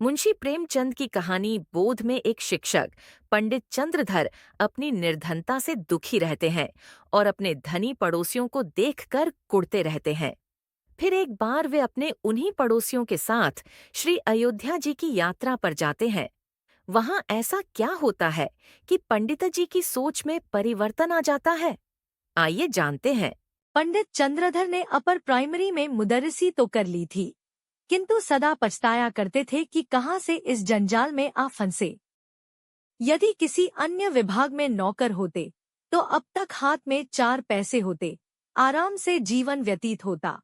मुंशी प्रेमचंद की कहानी बोध में एक शिक्षक पंडित चंद्रधर अपनी निर्धनता से दुखी रहते हैं और अपने धनी पड़ोसियों को देखकर कुढ़ते रहते हैं। फिर एक बार वे अपने उन्हीं पड़ोसियों के साथ श्री अयोध्या जी की यात्रा पर जाते हैं। वहां ऐसा क्या होता है कि पंडित जी की सोच में परिवर्तन आ जाता है? आइए जानते हैं। पंडित चंद्रधर ने अपर प्राइमरी में मुदर्रिसी तो कर ली थी, किंतु सदा पछताया करते थे कि कहाँ से इस जंजाल में आ फंसे। यदि किसी अन्य विभाग में नौकर होते तो अब तक हाथ में 4 पैसे होते, आराम से जीवन व्यतीत होता।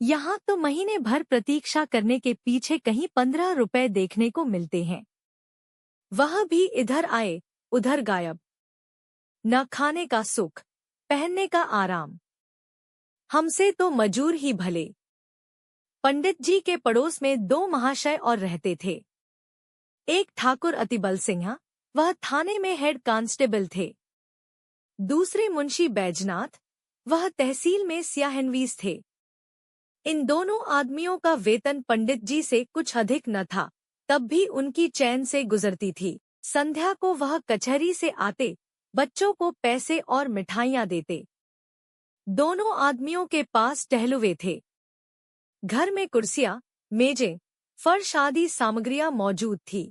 यहाँ तो महीने भर प्रतीक्षा करने के पीछे कहीं 15 रुपए देखने को मिलते हैं। वह भी इधर आए उधर गायब। न खाने का सुख, पहनने का आराम। हमसे तो मजूर ही भले। पंडित जी के पड़ोस में 2 महाशय और रहते थे। एक ठाकुर अतिबल सिंह, वह थाने में हेड कांस्टेबल थे। दूसरे मुंशी बैजनाथ, वह तहसील में स्याहनवीस थे। इन दोनों आदमियों का वेतन पंडित जी से कुछ अधिक न था, तब भी उनकी चैन से गुजरती थी। संध्या को वह कचहरी से आते, बच्चों को पैसे और मिठाइयाँ देते। दोनों आदमियों के पास टहलुए थे। घर में कुर्सियां, मेजें, फर्श आदि सामग्रियां मौजूद थी।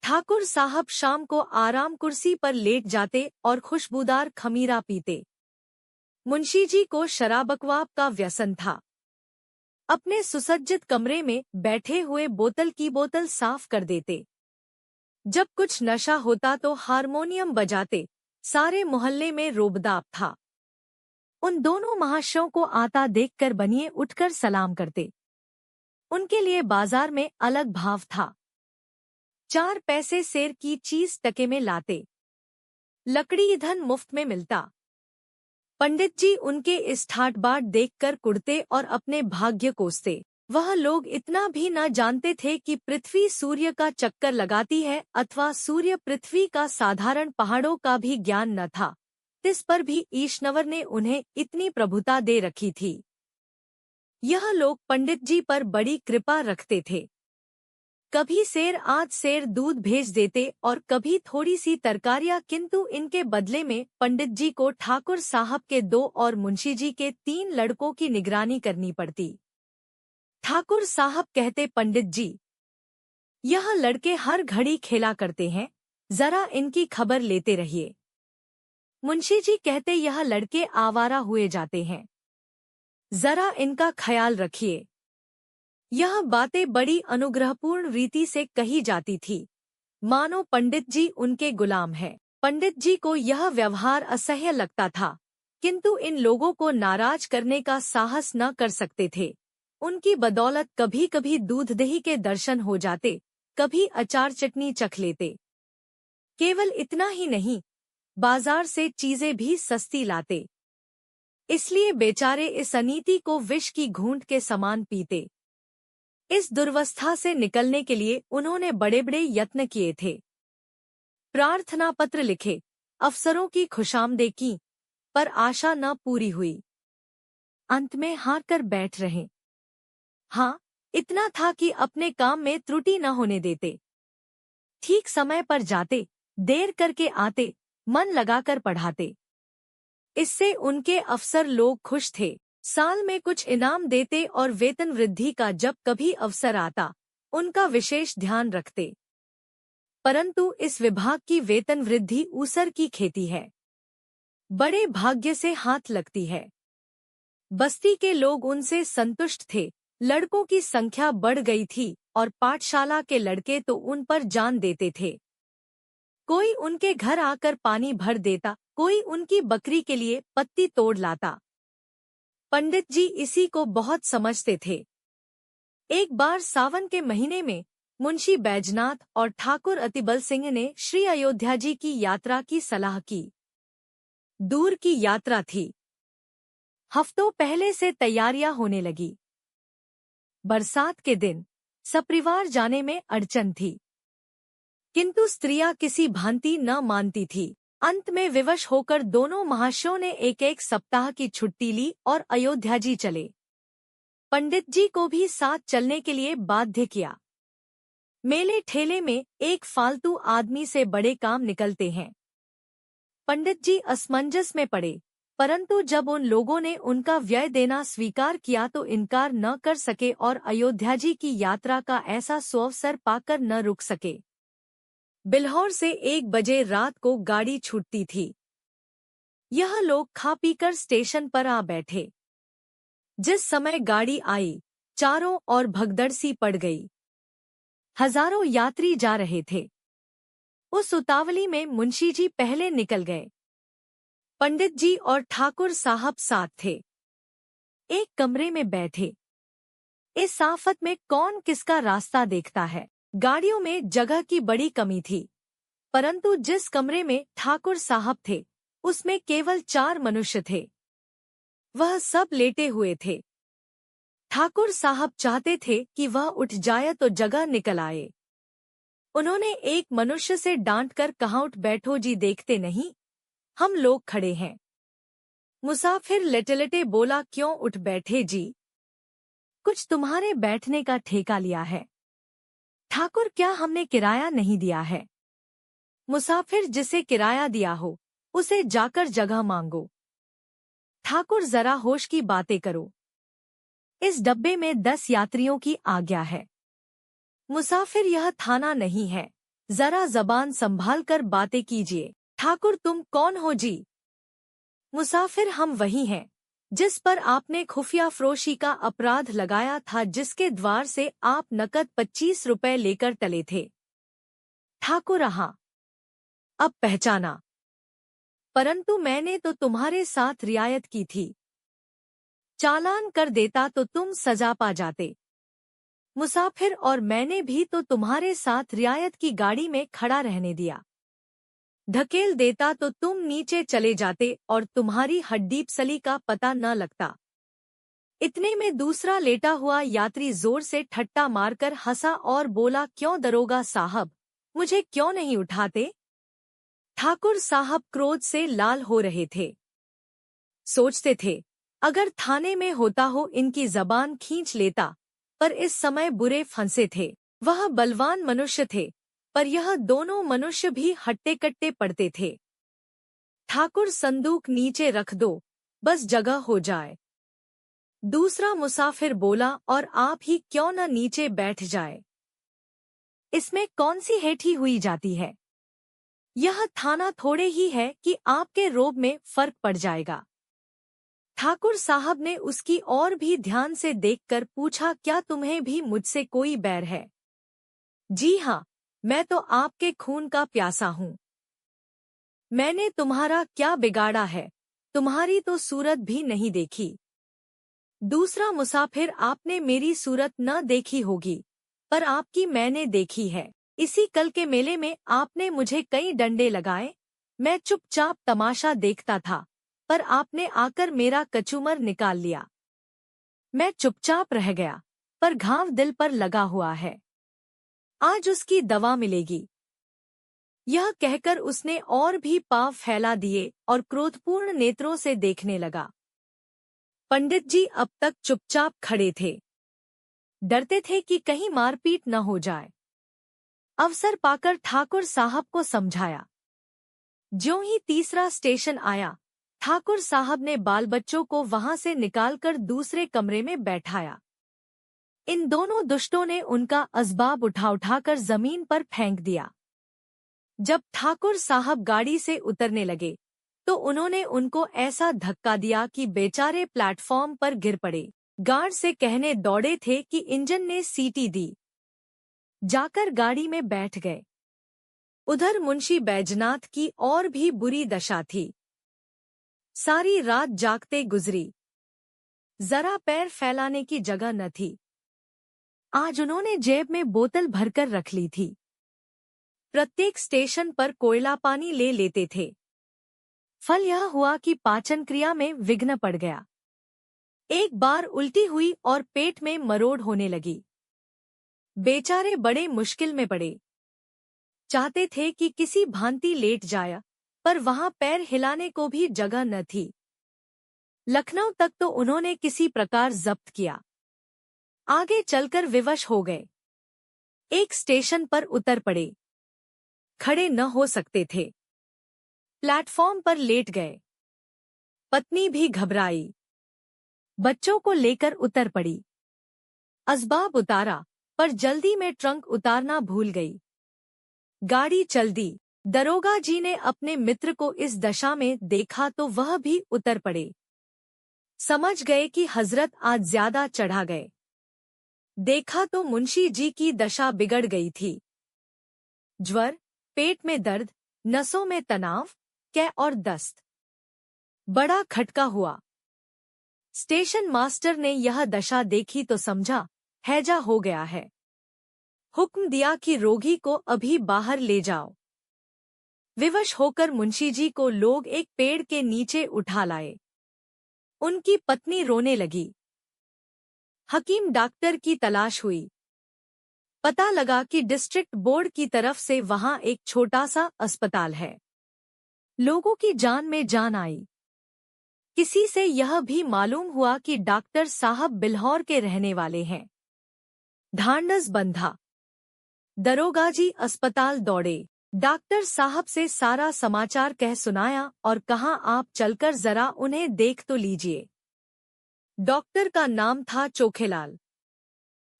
ठाकुर साहब शाम को आराम कुर्सी पर लेट जाते और खुशबूदार खमीरा पीते। मुंशी जी को शराबकवाब का व्यसन था। अपने सुसज्जित कमरे में बैठे हुए बोतल की बोतल साफ कर देते। जब कुछ नशा होता तो हारमोनियम बजाते। सारे मोहल्ले में रोबदाब था। उन दोनों महाशयों को आता देखकर बनिए उठकर सलाम करते। उनके लिए बाजार में अलग भाव था। 4 पैसे सेर की चीज टके में लाते। लकड़ी ईंधन मुफ्त में मिलता। पंडित जी उनके इस ठाट बाट देखकर कुढ़ते और अपने भाग्य कोसते। वह लोग इतना भी न जानते थे कि पृथ्वी सूर्य का चक्कर लगाती है अथवा सूर्य पृथ्वी का। साधारण पहाड़ों का भी ज्ञान न था। इस पर भी ईश्वर ने उन्हें इतनी प्रभुता दे रखी थी। यह लोग पंडित जी पर बड़ी कृपा रखते थे। कभी सेर आध सेर दूध भेज देते और कभी थोड़ी सी तरकारियां, किंतु इनके बदले में पंडित जी को ठाकुर साहब के 2 और मुंशी जी के 3 लड़कों की निगरानी करनी पड़ती। ठाकुर साहब कहते, पंडित जी, यह लड़के हर घड़ी खेला करते हैं, जरा इनकी खबर लेते रहिए। मुंशी जी कहते, यह लड़के आवारा हुए जाते हैं, जरा इनका ख्याल रखिए। यह बातें बड़ी अनुग्रहपूर्ण रीति से कही जाती थी, मानो पंडित जी उनके गुलाम हैं। पंडित जी को यह व्यवहार असह्य लगता था, किंतु इन लोगों को नाराज करने का साहस न कर सकते थे। उनकी बदौलत कभी कभी दूध दही के दर्शन हो जाते, कभी अचार चटनी चख लेते। केवल इतना ही नहीं, बाजार से चीजें भी सस्ती लाते। इसलिए बेचारे इस अनीति को विष की घूंट के समान पीते। इस दुर्वस्था से निकलने के लिए उन्होंने बड़े बड़े यत्न किए थे। प्रार्थना पत्र लिखे, अफसरों की खुशामदें की, पर आशा न पूरी हुई। अंत में हार कर बैठ रहे। हाँ, इतना था कि अपने काम में त्रुटि न होने देते। ठीक समय पर जाते, देर करके आते, मन लगाकर पढ़ाते। इससे उनके अफसर लोग खुश थे। साल में कुछ इनाम देते और वेतन वृद्धि का जब कभी अवसर आता, उनका विशेष ध्यान रखते। परंतु इस विभाग की वेतन वृद्धि ऊसर की खेती है, बड़े भाग्य से हाथ लगती है। बस्ती के लोग उनसे संतुष्ट थे। लड़कों की संख्या बढ़ गई थी और पाठशाला के लड़के तो उन पर जान देते थे। कोई उनके घर आकर पानी भर देता, कोई उनकी बकरी के लिए पत्ती तोड़ लाता। पंडित जी इसी को बहुत समझते थे। एक बार सावन के महीने में मुंशी बैजनाथ और ठाकुर अतिबल सिंह ने श्री अयोध्या जी की यात्रा की सलाह की। दूर की यात्रा थी। हफ्तों पहले से तैयारियां होने लगी। बरसात के दिन सपरिवार जाने में अड़चन थी, किंतु स्त्रियां किसी भांति न मानती थी। अंत में विवश होकर दोनों महाशयों ने एक सप्ताह की छुट्टी ली और अयोध्या जी चले। पंडित जी को भी साथ चलने के लिए बाध्य किया। मेले ठेले में एक फालतू आदमी से बड़े काम निकलते हैं। पंडित जी असमंजस में पड़े, परंतु जब उन लोगों ने उनका व्यय देना स्वीकार किया तो इनकार न कर सके और अयोध्या जी की यात्रा का ऐसा सुअवसर पाकर न रुक सके। बिल्हौर से 1 बजे रात को गाड़ी छूटती थी। यह लोग खा पीकर स्टेशन पर आ बैठे। जिस समय गाड़ी आई, चारों ओर भगदड़ सी पड़ गई। हजारों यात्री जा रहे थे। उस उतावली में मुंशी जी पहले निकल गए। पंडित जी और ठाकुर साहब साथ थे। एक कमरे में बैठे। इस आफत में कौन किसका रास्ता देखता है। गाड़ियों में जगह की बड़ी कमी थी, परंतु जिस कमरे में ठाकुर साहब थे उसमें केवल 4 मनुष्य थे। वह सब लेटे हुए थे। ठाकुर साहब चाहते थे कि वह उठ जाए तो जगह निकल आए। उन्होंने एक मनुष्य से डांटकर कहा, उठ बैठो जी, देखते नहीं हम लोग खड़े हैं। मुसाफिर लेटे-लेटे बोला, क्यों उठ बैठे जी, कुछ तुम्हारे बैठने का ठेका लिया है? ठाकुर, क्या हमने किराया नहीं दिया है? मुसाफिर, जिसे किराया दिया हो उसे जाकर जगह मांगो। ठाकुर, जरा होश की बातें करो। इस डब्बे में 10 यात्रियों की आज्ञा है। मुसाफिर, यह थाना नहीं है, जरा जबान संभाल कर बातें कीजिए। ठाकुर, तुम कौन हो जी? मुसाफिर, हम वही हैं जिस पर आपने खुफिया फरोशी का अपराध लगाया था, जिसके द्वार से आप नकद 25 रुपए लेकर टले थे। ठाकुर, हाँ, अब पहचाना, परंतु मैंने तो तुम्हारे साथ रियायत की थी। चालान कर देता तो तुम सजा पा जाते। मुसाफिर, और मैंने भी तो तुम्हारे साथ रियायत की, गाड़ी में खड़ा रहने दिया। धकेल देता तो तुम नीचे चले जाते और तुम्हारी हड्डीपसली का पता न लगता। इतने में दूसरा लेटा हुआ यात्री जोर से ठट्टा मारकर हंसा और बोला, क्यों दरोगा साहब, मुझे क्यों नहीं उठाते? ठाकुर साहब क्रोध से लाल हो रहे थे। सोचते थे, अगर थाने में होता हो इनकी जबान खींच लेता, पर इस समय बुरे फंसे थे। वह बलवान मनुष्य थे, पर यह दोनों मनुष्य भी हट्टे कट्टे पड़ते थे। ठाकुर, संदूक नीचे रख दो, बस जगह हो जाए। दूसरा मुसाफिर बोला, और आप ही क्यों न नीचे बैठ जाए, इसमें कौन सी हेठी हुई जाती है? यह थाना थोड़े ही है कि आपके रोब में फर्क पड़ जाएगा। ठाकुर साहब ने उसकी और भी ध्यान से देखकर पूछा, क्या तुम्हें भी मुझसे कोई बैर है? जी हाँ, मैं तो आपके खून का प्यासा हूँ। मैंने तुम्हारा क्या बिगाड़ा है? तुम्हारी तो सूरत भी नहीं देखी। दूसरा मुसाफिर, आपने मेरी सूरत न देखी होगी, पर आपकी मैंने देखी है। इसी कल के मेले में आपने मुझे कई डंडे लगाए। मैं चुपचाप तमाशा देखता था, पर आपने आकर मेरा कचूमर निकाल लिया। मैं चुपचाप रह गया, पर घाव दिल पर लगा हुआ है। आज उसकी दवा मिलेगी। यह कहकर उसने और भी पाँव फैला दिए और क्रोधपूर्ण नेत्रों से देखने लगा। पंडित जी अब तक चुपचाप खड़े थे। डरते थे कि कहीं मारपीट न हो जाए। अवसर पाकर ठाकुर साहब को समझाया। ज्यों ही तीसरा स्टेशन आया, ठाकुर साहब ने बाल बच्चों को वहां से निकालकर दूसरे कमरे में बैठाया। इन दोनों दुष्टों ने उनका असबाब उठाकर जमीन पर फेंक दिया। जब ठाकुर साहब गाड़ी से उतरने लगे, तो उन्होंने उनको ऐसा धक्का दिया कि बेचारे प्लेटफॉर्म पर गिर पड़े। गार्ड से कहने दौड़े थे कि इंजन ने सीटी दी। जाकर गाड़ी में बैठ गए। उधर मुंशी बैजनाथ की और भी बुरी दशा थी। सारी रात जागते गुजरी। जरा पैर फैलाने की जगह न थी। आज उन्होंने जेब में बोतल भरकर रख ली थी। प्रत्येक स्टेशन पर कोयला पानी ले लेते थे। फल यह हुआ कि पाचन क्रिया में विघ्न पड़ गया। एक बार उल्टी हुई और पेट में मरोड़ होने लगी। बेचारे बड़े मुश्किल में पड़े। चाहते थे कि किसी भांति लेट जाया, पर वहां पैर हिलाने को भी जगह न थी। लखनऊ तक तो उन्होंने किसी प्रकार जब्त किया। आगे चलकर विवश हो गए। एक स्टेशन पर उतर पड़े। खड़े न हो सकते थे। प्लेटफॉर्म पर लेट गए। पत्नी भी घबराई। बच्चों को लेकर उतर पड़ी। असबाब उतारा, पर जल्दी में ट्रंक उतारना भूल गई। गाड़ी चल दी। दरोगा जी ने अपने मित्र को इस दशा में देखा तो वह भी उतर पड़े। समझ गए कि हजरत आज ज्यादा चढ़ा गए। देखा तो मुंशी जी की दशा बिगड़ गई थी। ज्वर, पेट में दर्द, नसों में तनाव, कै और दस्त। बड़ा खटका हुआ। स्टेशन मास्टर ने यह दशा देखी तो समझा हैजा हो गया है। हुक्म दिया कि रोगी को अभी बाहर ले जाओ। विवश होकर मुंशी जी को लोग एक पेड़ के नीचे उठा लाए। उनकी पत्नी रोने लगी। हकीम डॉक्टर की तलाश हुई। पता लगा कि डिस्ट्रिक्ट बोर्ड की तरफ से वहां एक छोटा सा अस्पताल है। लोगों की जान में जान आई। किसी से यह भी मालूम हुआ कि डॉक्टर साहब बिल्हौर के रहने वाले हैं। ढांढस बंधा। दरोगा जी अस्पताल दौड़े। डॉक्टर साहब से सारा समाचार कह सुनाया और कहा आप चलकर जरा उन्हें देख तो लीजिए। डॉक्टर का नाम था चोखेलाल।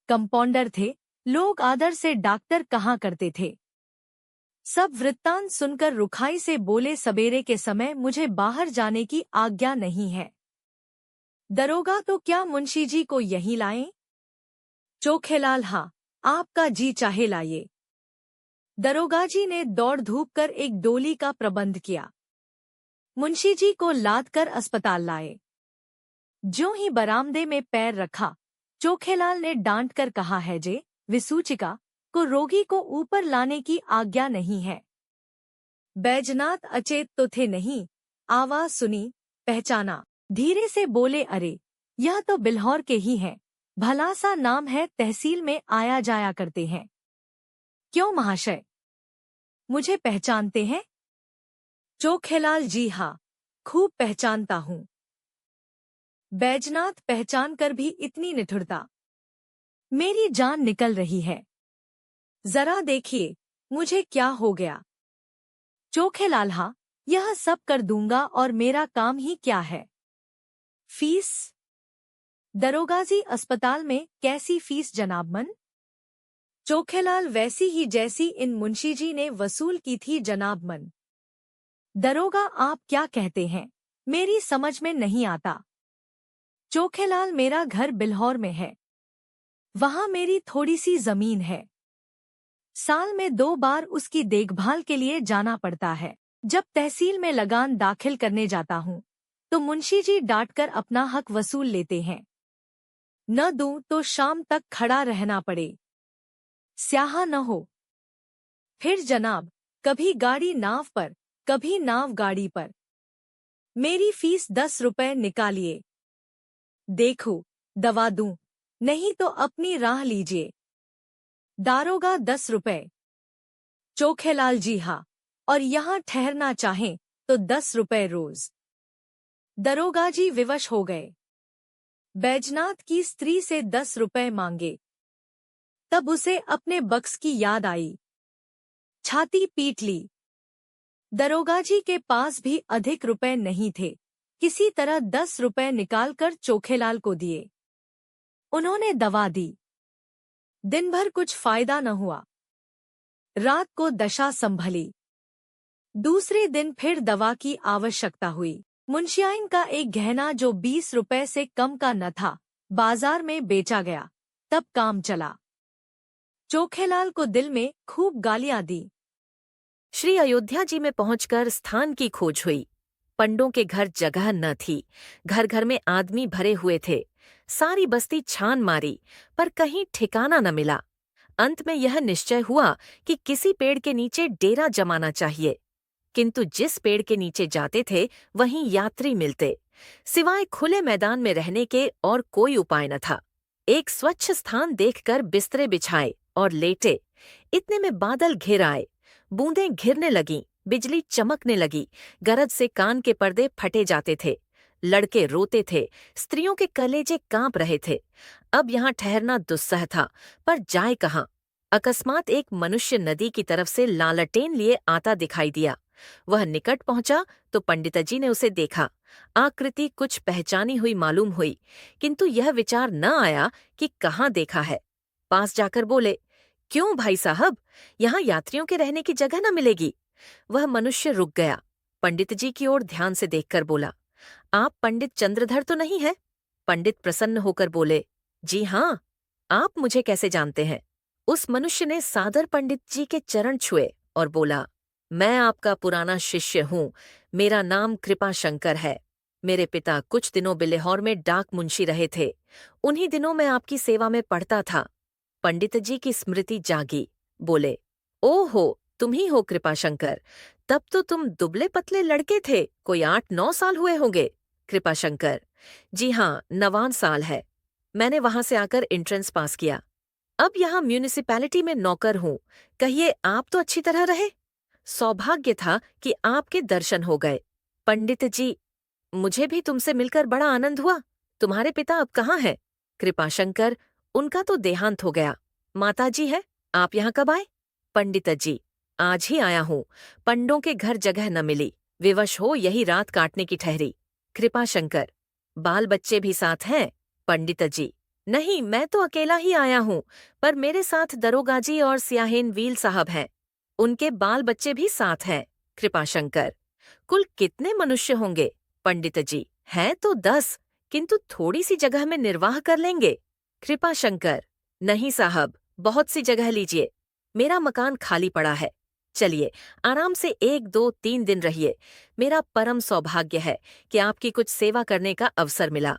कंपाउंडर थे। लोग आदर से डॉक्टर कहा करते थे। सब वृत्तांत सुनकर रुखाई से बोले सवेरे के समय मुझे बाहर जाने की आज्ञा नहीं है। दरोगा तो क्या मुंशी जी को यहीं लाएं? चोखेलाल हाँ, आपका जी चाहे लाइए। दरोगा जी ने दौड़ धूप कर एक डोली का प्रबंध किया। मुंशी जी को लाद कर अस्पताल लाए। ज्यों ही बरामदे में पैर रखा, चोखेलाल ने डांट कर कहा है जे विसूचिका को रोगी को ऊपर लाने की आज्ञा नहीं है। बैजनाथ अचेत तो थे नहीं। आवाज सुनी, पहचाना। धीरे से बोले अरे, यह तो बिल्हौर के ही हैं। भला सा नाम है, तहसील में आया जाया करते हैं। क्यों महाशय, मुझे पहचानते हैं? चोखेलाल जी हाँ, खूब पहचानता हूँ। बैजनाथ पहचान कर भी इतनी निठुरता। मेरी जान निकल रही है। जरा देखिए मुझे क्या हो गया। चोखेलाल हाँ, यह सब कर दूंगा और मेरा काम ही क्या है। फीस? दरोगाजी अस्पताल में कैसी फीस जनाबमन? चोखेलाल वैसी ही जैसी इन मुंशी जी ने वसूल की थी जनाबमन। दरोगा आप क्या कहते हैं, मेरी समझ में नहीं आता। चोखेलाल मेरा घर बिल्हौर में है। वहां मेरी थोड़ी सी जमीन है। साल में 2 बार उसकी देखभाल के लिए जाना पड़ता है। जब तहसील में लगान दाखिल करने जाता हूँ तो मुंशी जी डांटकर अपना हक वसूल लेते हैं। न दूं तो शाम तक खड़ा रहना पड़े, स्याहा न हो। फिर जनाब, कभी गाड़ी नाव पर, कभी नाव गाड़ी पर। मेरी फीस 10 रुपए निकालिए। देखो, दवा दूं, नहीं तो अपनी राह लीजिए। दारोगा 10 रुपए। चोखेलाल जी हाँ, और यहाँ ठहरना चाहें तो 10 रुपए रोज। दरोगा जी विवश हो गए। बैजनाथ की स्त्री से 10 रुपए मांगे। तब उसे अपने बक्स की याद आई। छाती पीट ली। दरोगा जी के पास भी अधिक रुपए नहीं थे। किसी तरह 10 रुपए निकालकर चोखेलाल को दिए। उन्होंने दवा दी। दिन भर कुछ फायदा न हुआ। रात को दशा संभली। दूसरे दिन फिर दवा की आवश्यकता हुई। मुंशियाइन का एक गहना जो 20 रुपए से कम का न था, बाजार में बेचा गया। तब काम चला। चोखेलाल को दिल में खूब गालियां दी। श्री अयोध्या जी में पहुंचकर स्थान की खोज हुई। पंडों के घर जगह न थी। घर घर में आदमी भरे हुए थे। सारी बस्ती छान मारी, पर कहीं ठिकाना न मिला। अंत में यह निश्चय हुआ कि किसी पेड़ के नीचे डेरा जमाना चाहिए। किंतु जिस पेड़ के नीचे जाते थे वहीं यात्री मिलते। सिवाय खुले मैदान में रहने के और कोई उपाय न था। एक स्वच्छ स्थान देखकर बिस्तरे बिछाए और लेटे। इतने में बादल घिर आए। बूंदें घिरने लगीं, बिजली चमकने लगी। गरज से कान के पर्दे फटे जाते थे। लड़के रोते थे, स्त्रियों के कलेजे कांप रहे थे। अब यहाँ ठहरना दुस्सह था, पर जाए कहाँ। अकस्मात एक मनुष्य नदी की तरफ से लालटेन लिए आता दिखाई दिया। वह निकट पहुंचा तो पंडितजी ने उसे देखा। आकृति कुछ पहचानी हुई मालूम हुई, किंतु यह विचार न आया कि कहाँ देखा है। पास जाकर बोले, क्यों भाई साहब, यहाँ यात्रियों के रहने की जगह न मिलेगी? वह मनुष्य रुक गया। पंडित जी की ओर ध्यान से देखकर बोला, आप पंडित चंद्रधर तो नहीं है? पंडित प्रसन्न होकर बोले, जी हाँ। आप मुझे कैसे जानते हैं? उस मनुष्य ने सादर पंडित जी के चरण छुए और बोला, मैं आपका पुराना शिष्य हूँ। मेरा नाम कृपाशंकर है। मेरे पिता कुछ दिनों बिल्हौर में डाक मुंशी रहे थे। उन्हीं दिनों मैं आपकी सेवा में पढ़ता था। पंडित जी की स्मृति जागी। बोले, ओहो, तुम ही हो कृपाशंकर। तब तो तुम दुबले पतले लड़के थे, कोई 8-9 साल हुए होंगे। कृपाशंकर, जी हाँ, 9वां साल है। मैंने वहां से आकर एंट्रेंस पास किया। अब यहाँ म्यूनिसिपैलिटी में नौकर हूँ। कहिए, आप तो अच्छी तरह रहे? सौभाग्य था कि आपके दर्शन हो गए। पंडित जी, मुझे भी तुमसे मिलकर बड़ा आनंद हुआ। तुम्हारे पिता अब कहाँ हैं? कृपाशंकर, उनका तो देहांत हो गया। माताजी है। आप यहाँ कब आए? पंडित जी, आज ही आया हूँ। पंडों के घर जगह न मिली, विवश हो यही रात काटने की ठहरी। कृपाशंकर, बाल बच्चे भी साथ हैं? पंडित जी, नहीं, मैं तो अकेला ही आया हूँ, पर मेरे साथ दरोगाजी और सियाहेन वील साहब हैं। उनके बाल बच्चे भी साथ हैं। कृपाशंकर, कुल कितने मनुष्य होंगे? पंडित जी, हैं तो 10, किंतु थोड़ी सी जगह में निर्वाह कर लेंगे। कृपाशंकर, नहीं साहब, बहुत सी जगह लीजिए। मेरा मकान खाली पड़ा है। चलिए, आराम से 1-2-3 दिन रहिए। मेरा परम सौभाग्य है कि आपकी कुछ सेवा करने का अवसर मिला।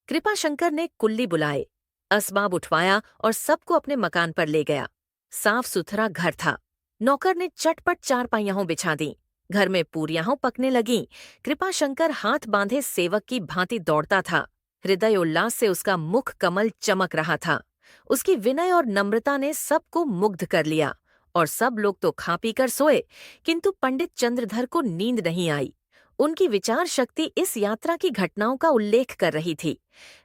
कृपाशंकर ने कुल्ली बुलाए, असबाब उठवाया और सबको अपने मकान पर ले गया। साफ सुथरा घर था। नौकर ने चटपट चारपाइयां बिछा दी। घर में पूरियां पकने लगीं। कृपाशंकर हाथ बांधे सेवक की भांति दौड़ता था। हृदय उल्लास से उसका मुख कमल चमक रहा था। उसकी विनय और नम्रता ने सबको मुग्ध कर लिया और सब लोग तो खा पी कर सोए, किंतु पंडित चंद्रधर को नींद नहीं आई। उनकी विचार शक्ति इस यात्रा की घटनाओं का उल्लेख कर रही थी।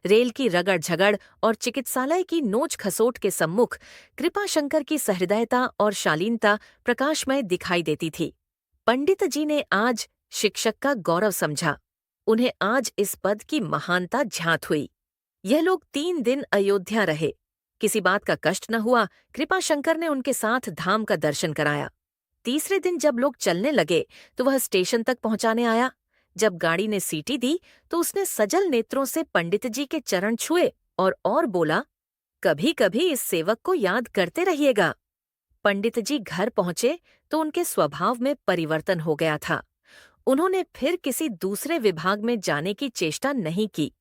रेल की रगड़ झगड़ और चिकित्सालय की नोच खसोट के सम्मुख कृपाशंकर की सहृदयता और शालीनता प्रकाशमय दिखाई देती थी। पंडित जी ने आज शिक्षक का गौरव समझा। उन्हें आज इस पद की महानता ज्ञात हुई। यह लोग 3 दिन अयोध्या रहे। किसी बात का कष्ट न हुआ। कृपाशंकर ने उनके साथ धाम का दर्शन कराया। तीसरे दिन जब लोग चलने लगे तो वह स्टेशन तक पहुंचाने आया। जब गाड़ी ने सीटी दी तो उसने सजल नेत्रों से पंडित जी के चरण छुए और बोला, कभी कभी इस सेवक को याद करते रहिएगा। पंडित जी घर पहुंचे तो उनके स्वभाव में परिवर्तन हो गया था। उन्होंने फिर किसी दूसरे विभाग में जाने की चेष्टा नहीं की।